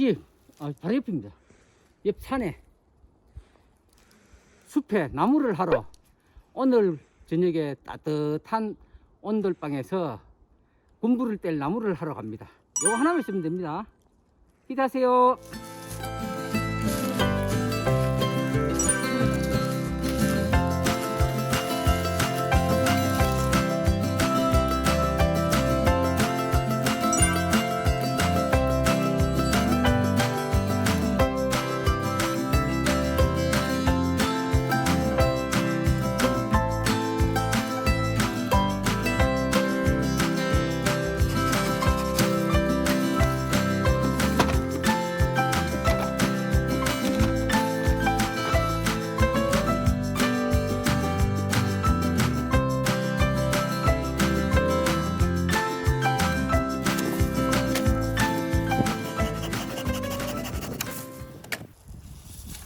집 바로 옆입니다. 옆 산에 숲에 나무를 하러 오늘 저녁에 따뜻한 온돌방에서 군부를 뗄 나무를 하러 갑니다. 요거 하나만 있으면 됩니다. 기대하세요.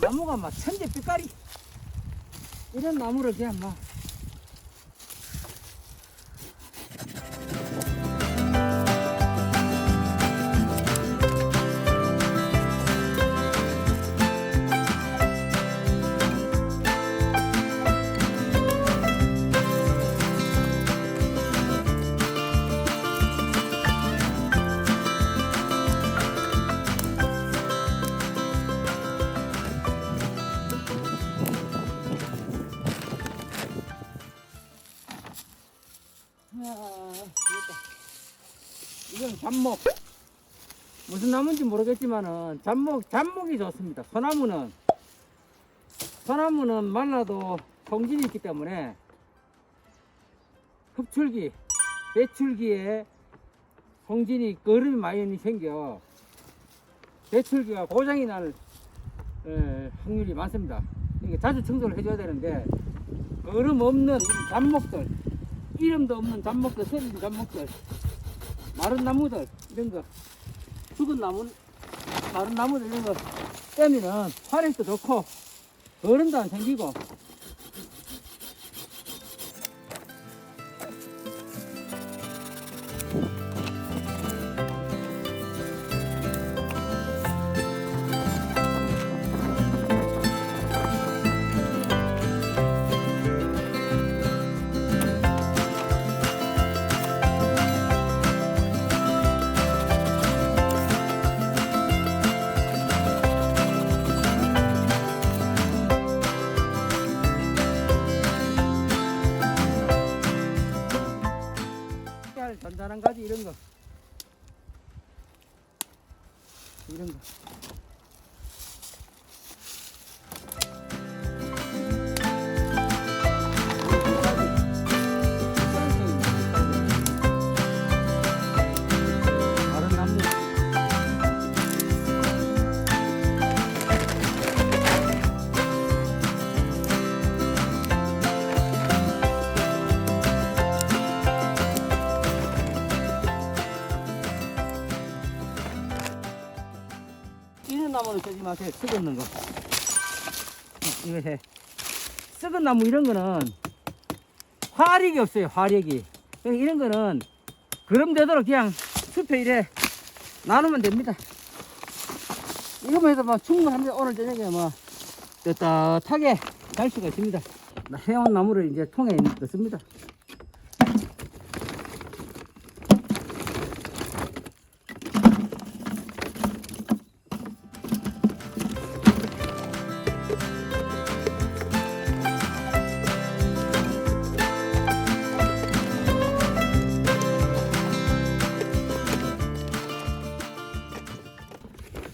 나무가 막 천재 빛깔이 이런 나무를 그냥 막 이건 잡목. 무슨 나무인지 모르겠지만은 잡목이 좋습니다. 소나무는 말라도 성질이 있기 때문에 흡출기, 배출기에 성질이 거름이 많이 생겨 배출기가 고장이 날 확률이 많습니다. 그러니까 자주 청소를 해줘야 되는데 거름 없는 잡목들, 이름도 없는 잡목들, 새린 잡목들, 마른 나무들 이런 거, 죽은 나무, 마른 나무들 이런 거 떼면은 화력도 좋고 거름도 안 생기고. 잔잔한 가지 이런 거 마른 나무. 이런 나무는 쓰지 마세요. 썩은 거. 이거 해. 썩은 나무 이런 거는 화력이 없어요. 화력이. 이런 거는 그럼되도록 그냥 숲에 이래 나누면 됩니다. 이거만 해도 막 충분합니다. 오늘 저녁에 뭐 떳떳하게 잘 수가 있습니다. 해온 나무를 이제 통에 넣습니다.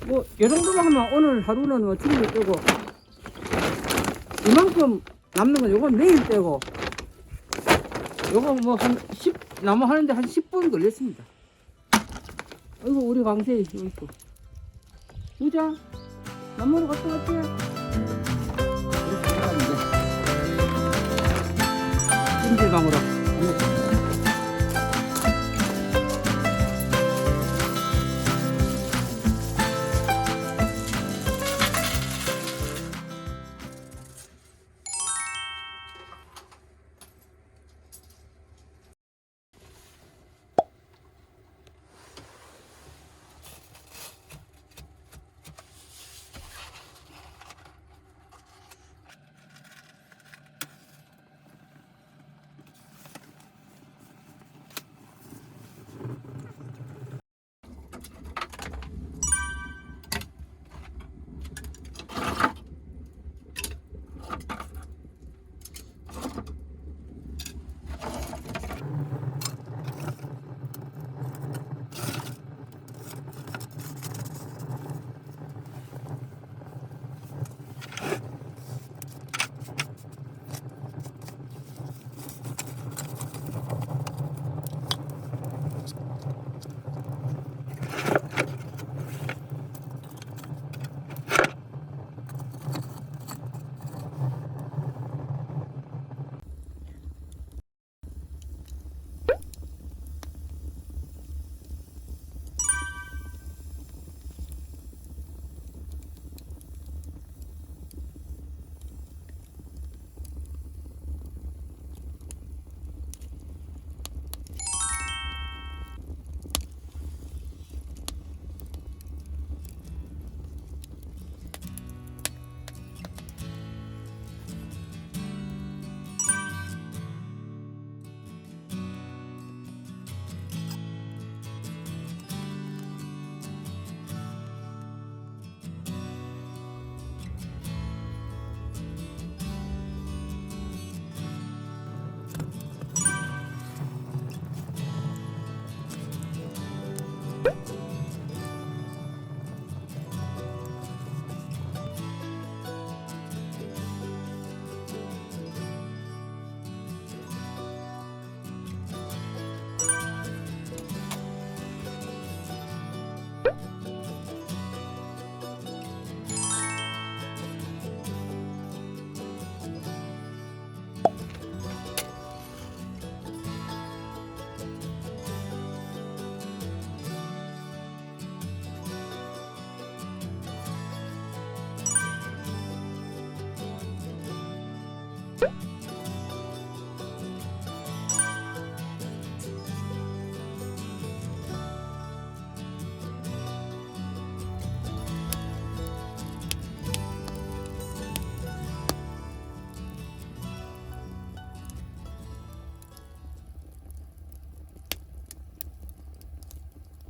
뭐, 이 정도만 하면 오늘 하루는 뭐 충분히 떼고, 이만큼 남는 건 요건 내일 떼고, 요거 뭐 나무 하는데 한 10분 걸렸습니다. 아이고, 우리 강세, 여기 있고. 보자. 나무로 갔다 왔지? 찜질방으로.